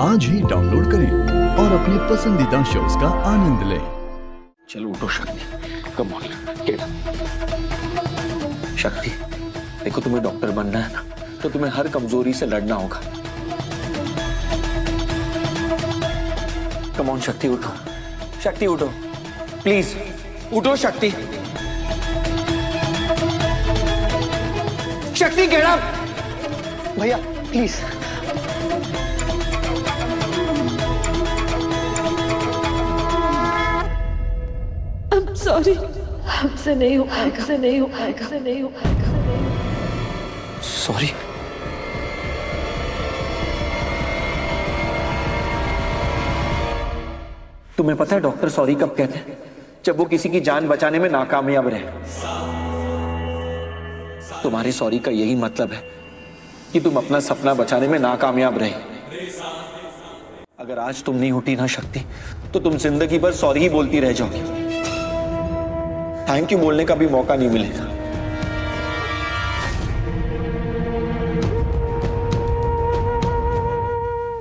आज ही डाउनलोड करें और अपने पसंदीदा शोज का आनंद लें। चलो उठो शक्ति, कम ऑन गेट अप। शक्ति देखो, तुम्हें डॉक्टर बनना है ना, तो तुम्हें हर कमजोरी से लड़ना होगा। कम ऑन शक्ति, उठो। शक्ति उठो, प्लीज उठो शक्ति। शक्ति गेट अप भैया, प्लीज। सॉरी, हमसे नहीं हो पाएगा, हमसे नहीं हो पाएगा, हमसे नहीं हो पाएगा। सॉरी। तुम्हें पता है डॉक्टर सॉरी कब कहते हैं? जब वो किसी की जान बचाने में नाकामयाब रहे। तुम्हारे सॉरी का यही मतलब है कि तुम अपना सपना बचाने में नाकामयाब रहे। अगर आज तुम नहीं उठी ना शक्ति, तो तुम जिंदगी भर सॉरी ही बोलती रह जाओगी। थैंक यू बोलने का भी मौका नहीं मिलेगा।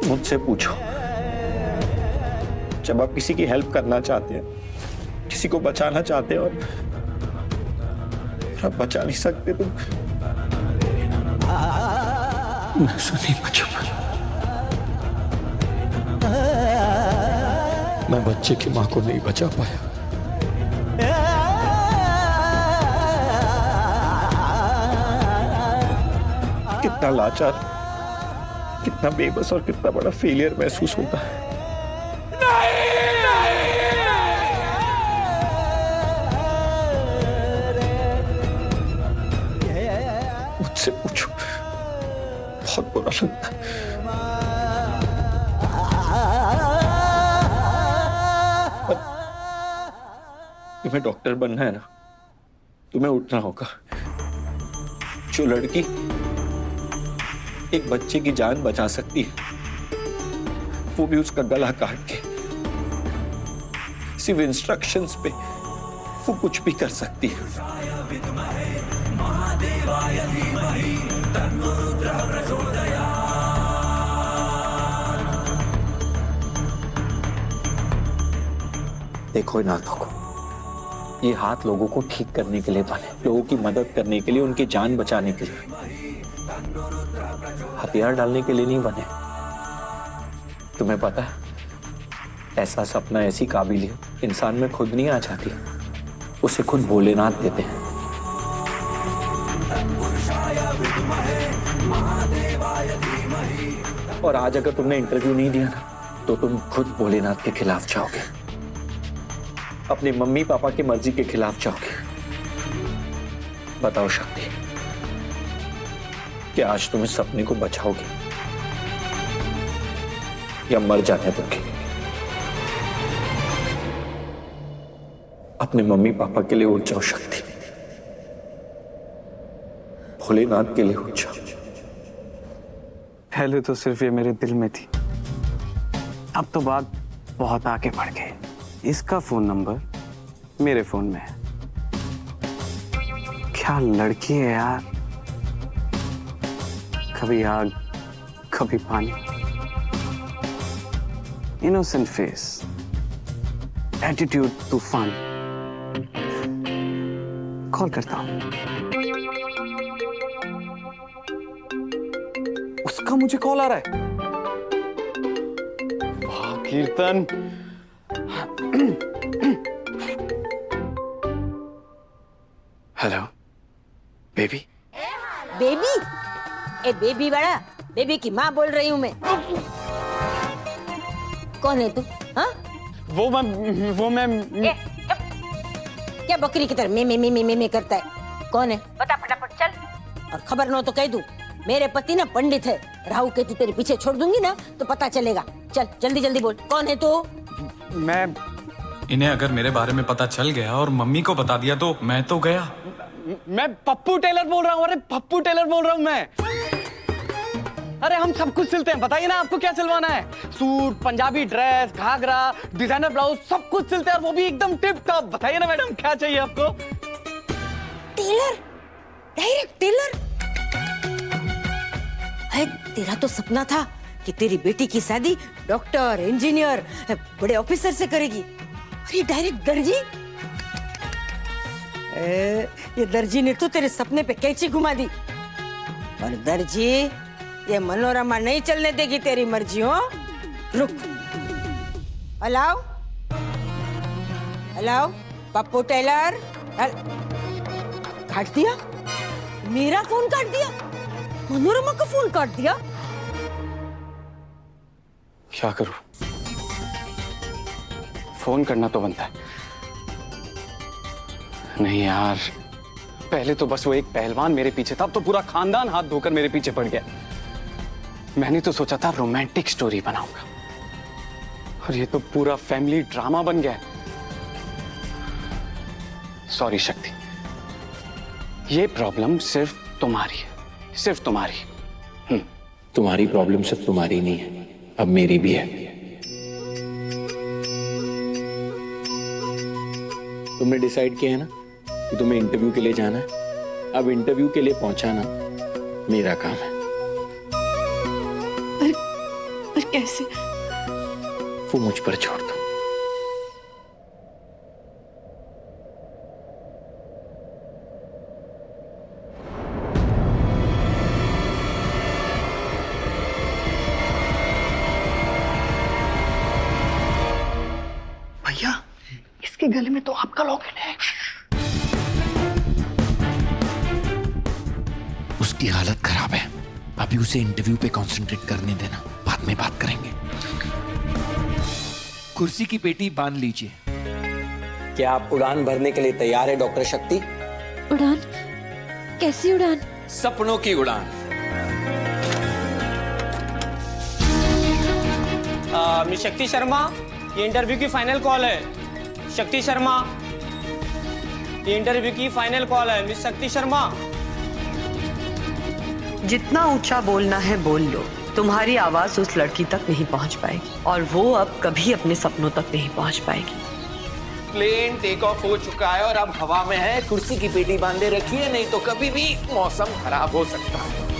मुझसे पूछो, जब आप किसी की हेल्प करना चाहते हैं, किसी को बचाना चाहते हैं और आप बचा नहीं सकते, तो मैं सुनी बचू। मैं बच्चे की मां को नहीं बचा पाया। कितना लाचार, कितना बेबस और कितना बड़ा फेलियर महसूस होता है। मुझसे पूछो, बहुत बुरा लगता है। तुम्हें डॉक्टर बनना है ना, तुम्हें उठना होगा। जो लड़की एक बच्चे की जान बचा सकती है, वो भी उसका गला काट के, सिर्फ इंस्ट्रक्शंस पे वो कुछ भी कर सकती है। देखो इन हाथों को, ये हाथ लोगों को ठीक करने के लिए बने, लोगों की मदद करने के लिए, उनकी जान बचाने के लिए, हथियार डालने के लिए नहीं बने। तुम्हें पता है, ऐसा सपना, ऐसी काबिलियत इंसान में खुद नहीं आ जाती, उसे खुद भोलेनाथ देते हैं। और आज अगर तुमने इंटरव्यू नहीं दिया ना, तो तुम खुद भोलेनाथ के खिलाफ जाओगे, अपने मम्मी पापा की मर्जी के खिलाफ जाओगे। बताओ शक्ति, कि आज तुम इस सपने को बचाओगे या मर जाने दोगे? अपने मम्मी पापा के लिए उठ जाओ शक्ति, भोलेनाथ के लिए उठ जाओ। पहले तो सिर्फ ये मेरे दिल में थी, अब तो बात बहुत आगे बढ़ गई। इसका फोन नंबर मेरे फोन में है। क्या लड़की है यार, कभी आग कभी पानी, इनोसेंट फेस, एटीट्यूड तूफान। कॉल करता हूं। उसका मुझे कॉल आ रहा है। वाह कीर्तन, हेलो बेबी। बेबी? ए बेबी बड़ा, बेबी की माँ बोल रही हूँ मैं। कौन है तू? हाँ? वो मैं क्या बकरी की तरह मे करता है? कौन है? बता फटाफट चल। और खबर न हो तो कह दूं, मेरे पति ना पंडित है, राहु केतु तेरे पीछे छोड़ दूंगी ना तो पता चलेगा। चल जल्दी जल्दी बोल, कौन है तू? मैं इन्हें अगर मेरे बारे में पता चल गया और मम्मी को बता दिया तो मैं तो गया। मैं पप्पू टेलर बोल रहा हूँ। अरे पप्पू टेलर बोल रहा हूँ मैं। अरे हम सब कुछ सिलते हैं, बताइए ना आपको क्या सिलवाना है? सूट, पंजाबी ड्रेस, घाघरा, डिजाइनर ब्लाउज, सब कुछ सिलते हैं और वो भी एकदम टिप टॉप। बताइए ना मैडम क्या चाहिए आपको? Tailor, direct tailor. है तेरा तो सपना था कि तेरी बेटी की शादी डॉक्टर, इंजीनियर, बड़े ऑफिसर से करेगी, और ये डायरेक्ट दर्जी। ये दर्जी ने तो तेरे सपने पे कैंची घुमा दी। और दर्जी, ये मनोरमा नहीं चलने देगी तेरी मर्जी हो। रुक, अलाउ अलाउ, पप्पू टेलर। काट दिया? मेरा फोन काट दिया? मनोरमा का फोन काट दिया? क्या करूं? फोन करना तो बनता है। नहीं यार, पहले तो बस वो एक पहलवान मेरे पीछे था, अब तो पूरा खानदान हाथ धोकर मेरे पीछे पड़ गया। मैंने तो सोचा था रोमांटिक स्टोरी बनाऊंगा, और ये तो पूरा फैमिली ड्रामा बन गया है। सॉरी शक्ति, ये प्रॉब्लम सिर्फ तुम्हारी है, सिर्फ तुम्हारी। तुम्हारी प्रॉब्लम सिर्फ तुम्हारी नहीं है, अब मेरी भी है। तुमने डिसाइड किया है ना कि तुम्हें इंटरव्यू के लिए जाना है। अब इंटरव्यू के लिए पहुंचाना मेरा काम है। पर कैसे? वो मुझ पर छोड़ दो। भैया, इसके गले में तो आपका लॉकेट है। उसकी हालत खराब है, अभी उसे इंटरव्यू पे कंसंट्रेट करने देना, बाद में बात करेंगे। कुर्सी की पेटी बांध लीजिए। क्या आप उड़ान भरने के लिए तैयार है डॉक्टर शक्ति? उड़ान? कैसी उड़ान? सपनों की उड़ान। मिस शक्ति शर्मा, ये इंटरव्यू की फाइनल कॉल है। शक्ति शर्मा, ये इंटरव्यू की फाइनल कॉल है। मिस शक्ति शर्मा, जितना ऊंचा बोलना है बोल लो, तुम्हारी आवाज उस लड़की तक नहीं पहुंच पाएगी, और वो अब कभी अपने सपनों तक नहीं पहुंच पाएगी। प्लेन टेक ऑफ हो चुका है और अब हवा में है। कुर्सी की पेटी बांधे रखिए, नहीं तो कभी भी मौसम खराब हो सकता है।